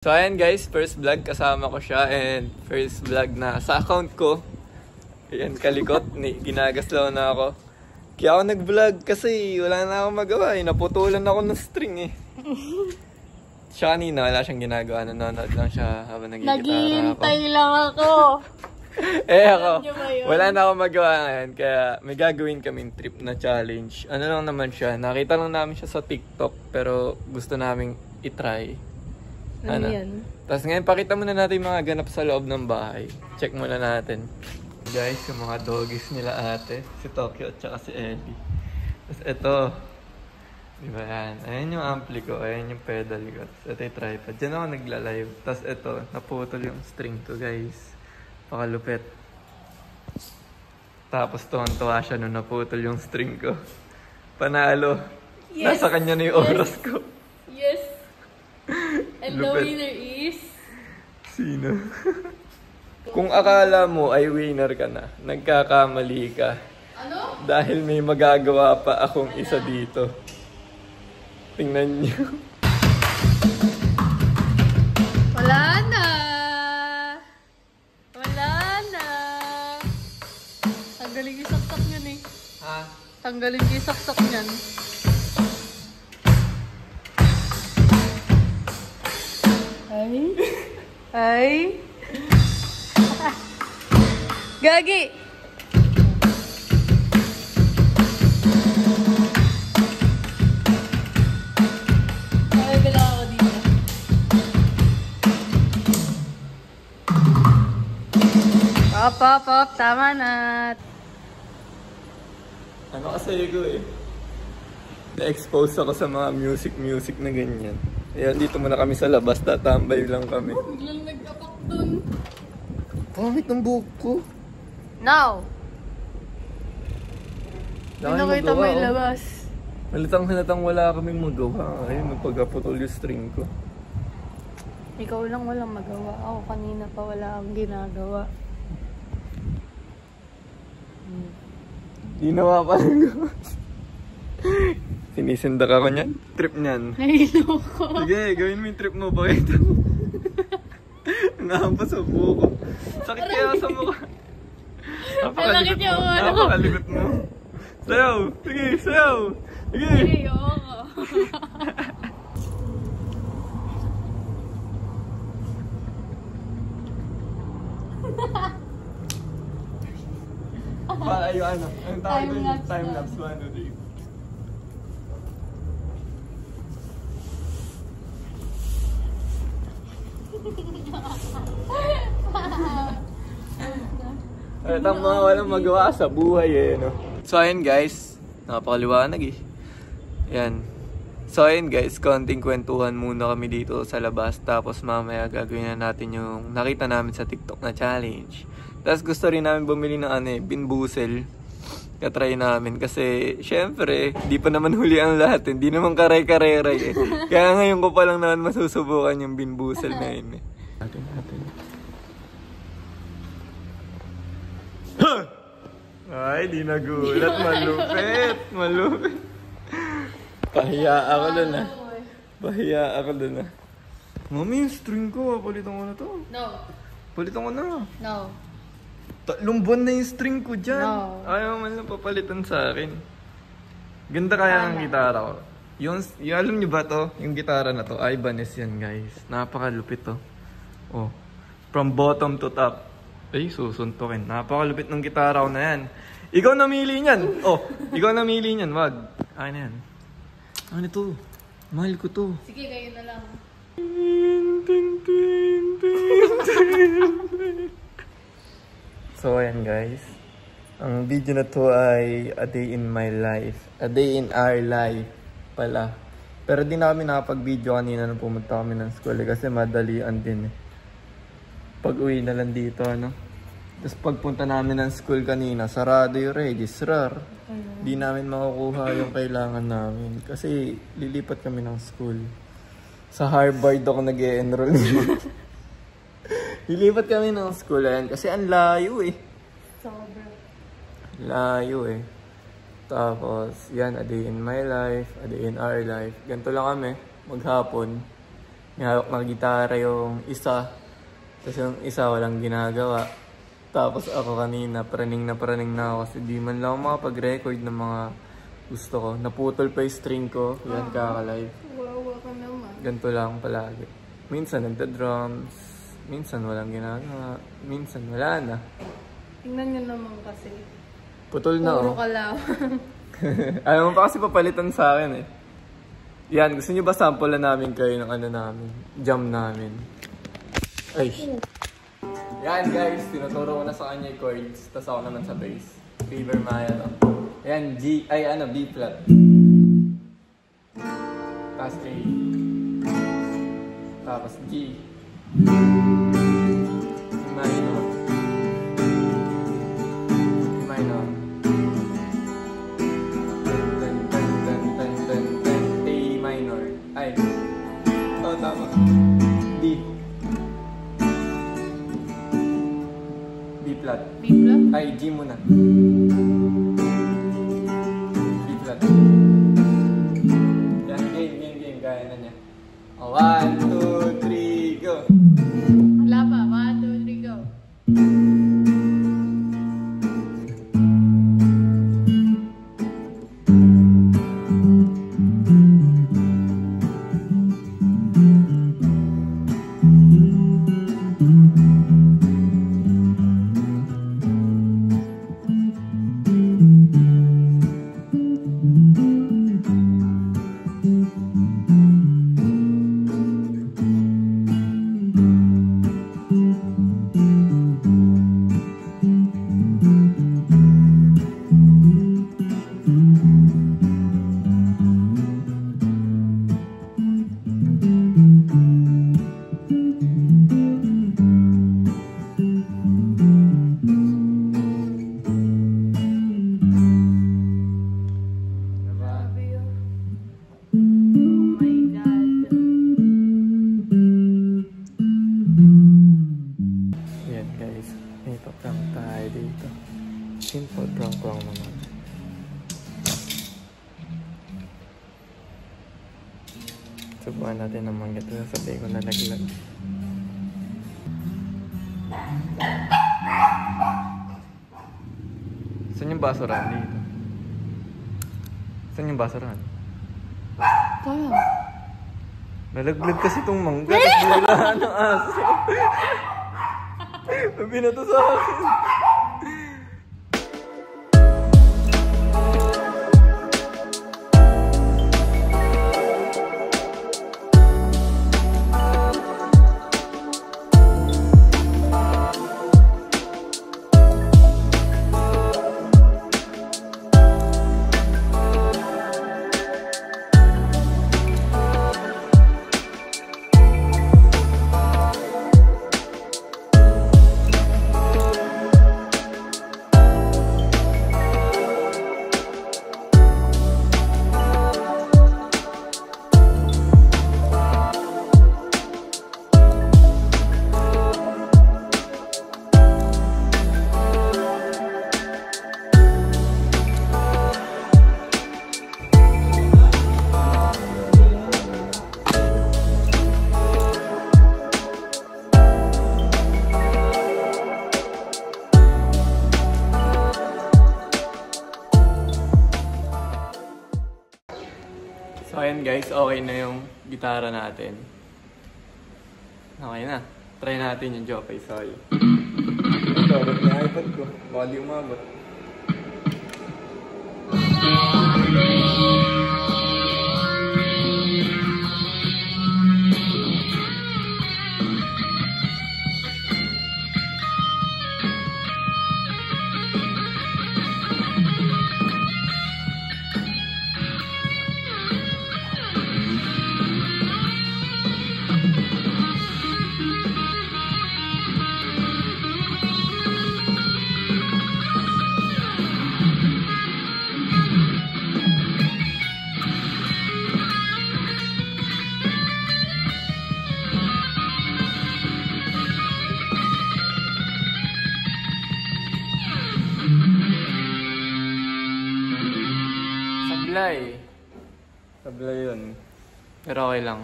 So ayan guys, first vlog kasama ko siya and first vlog na sa account ko. Ayan, kalikot, ginagaslaw na ako. Kaya ako nag-vlog kasi wala na akong magawa eh. Naputulan ako ng string eh. Siya kanina, wala siyang ginagawa. Nanonood lang siya habang nagigitara ako. Naghihintay lang ako. Ako, wala na akong magawa ngayon. Kaya may gagawin kaming trip na challenge. Ano lang naman siya, nakita lang namin siya sa TikTok pero gusto naming itry. Ano yan? Tapos ngayon, pakita muna natin yung mga ganap sa loob ng bahay. Check muna natin. Guys, yung mga doggies nila ate. Si Tokyo at saka si Ellie. Tapos ito. Diba yan? Ayan yung ampli ko. Ayan yung pedal ko. Tapos ito yung tripod. Diyan ako nagla-live. Tapos ito, naputol yung string ko guys. Pakalupit. Tapos tuwan-tuwa siya nung naputol yung string ko. Panalo. Yes. Nasa kanya na yung oras ko. Yes. And the winner is... Sino? Kung akala mo ay winner ka na, nagkakamali ka. Ano? Dahil may magagawa pa akong isa dito. Tingnan niyo. Wala na. Wala na. Tanggalin yung saksak niyan eh. Ha? Tanggalin yung saksak niyan. Ay. Gagi. Ay, bila ako dito. Pop. Tama na. Ano kasi ko eh. Na-expose ako sa mga music na ganyan. Ayan, dito muna kami sa labas, tatambay lang kami. Biglang nagkapak dun. Pangit ng buhok ko. Now. Ano kita may oh. labas? Halatang wala kaming magawa. Ayun, nagpagaputol yung string ko. Ikaw lang walang magawa. Ako kanina pa wala akong ginagawa. Ginawa pa lang ko. Sinisindak ako niyan. Trip niyan. Nahilo ko. Sige, gawin mo yung trip mo. Pakita mo. Nahampa sa buko. Sakit kaya sa mukha. Napakaligot mo. Sayaw! Sige, sayaw! Sige! Ay, oo. Ayo ano? Ang tawag doon yung time-lapse 1, 2, 3. Tama, walang magawa sa buhay eh, no? So ayun guys, napakaliwanag eh. Ayan. So ayun guys, konting kwentuhan muna kami dito sa labas. Tapos mamaya gagawin na natin yung nakita namin sa TikTok na challenge. Tapos gusto rin namin bumili ng binbusel. Katry namin kasi syempre, di pa naman huli ang lahat. Hindi naman karay-kareray eh. Kaya ngayon ko pa lang naman masusubukan yung binbusel na yun eh. Natin. Ay, di nagulat. Malupit. Pahiya ako dun ah. Mami, yung string ko. Palitan ko na to. No. Palitan ko na. No. 3 buwan na yung string ko dyan. No. Ayaw man lang papalitan sa akin. Ganda kaya ng gitara ko. Yung alam nyo ba to? Yung gitara na to, Ibanez yan guys. Napakalupit to. Oh. From bottom to top. Ay, susuntukin. Napakalupit ng gitara ko na yan. Ikaw namili niyan. Oh, ikaw namili niyan. Wag. Akin na yan. Ano to? Mahal ko to. Sige, kayo na lang. So, ayan guys. Ang video na to ay a day in my life. A day in our life pala. Pero di na kami nakapag-video kanina nung pumunta kami ng school kasi madalian din eh. Pag-uwi na lang dito, ano. Tapos pagpunta namin ng school kanina, sarado yung registrar. Di namin makukuha yung kailangan namin. Kasi lilipat kami ng school. Sa Harvard ako nag-e-enroll. Lilipat kami ng school yan kasi ang layo eh. Sobra. Layo eh. Tapos, yan, a day in my life, a day in our life. Ganito lang kami, maghapon. may hawak na gitara yung isa. Tapos yung isa walang ginagawa. Tapos ako kanina, praning na ako kasi di man lang makapag-record ng mga gusto ko. Naputol pa yung string ko. Yan, kaka-live. Wawa ka naman. Ganito lang palagi. Minsan nagda-drums. Minsan walang ginagawa. Minsan wala na. Tingnan nyo naman kasi. Putol na Puro kalaw. Ayaw mo pa kasi papalitan sa akin eh. Yan, gusto nyo ba sample na namin kayo ng ano namin? Jam namin. Ay. Yan guys, tinuturo ko na sa kanya yung chords. Tapos ako naman sa bass. Favor Maya to. Yan, G, ay ano, B flat. Tapos A. Tapos G. Minor. Minor. A minor. Ay. Oh, tama. D. B flat. B flat? Ay, G muna. B flat. Yan, game. Gaya na niya. 1, 2, 3, go! Wala pa. 1, 2, 3, go. Simple prank lang naman. Subukan natin naman ito. Sabihin ko na naglag. Saan yung basurahan dito? Saan yung basurahan? Kaya. Nalaglag kasi itong mangga. Tapos nilalaan ng aso. Sabi na to sa akin. So ayan guys, okay na yung gitara natin. Okay na. Try natin yung Jopay Soy. Ito, ba't may iPad ko? Baka di umabot. Sablay. Sablay yun. Pero okay lang.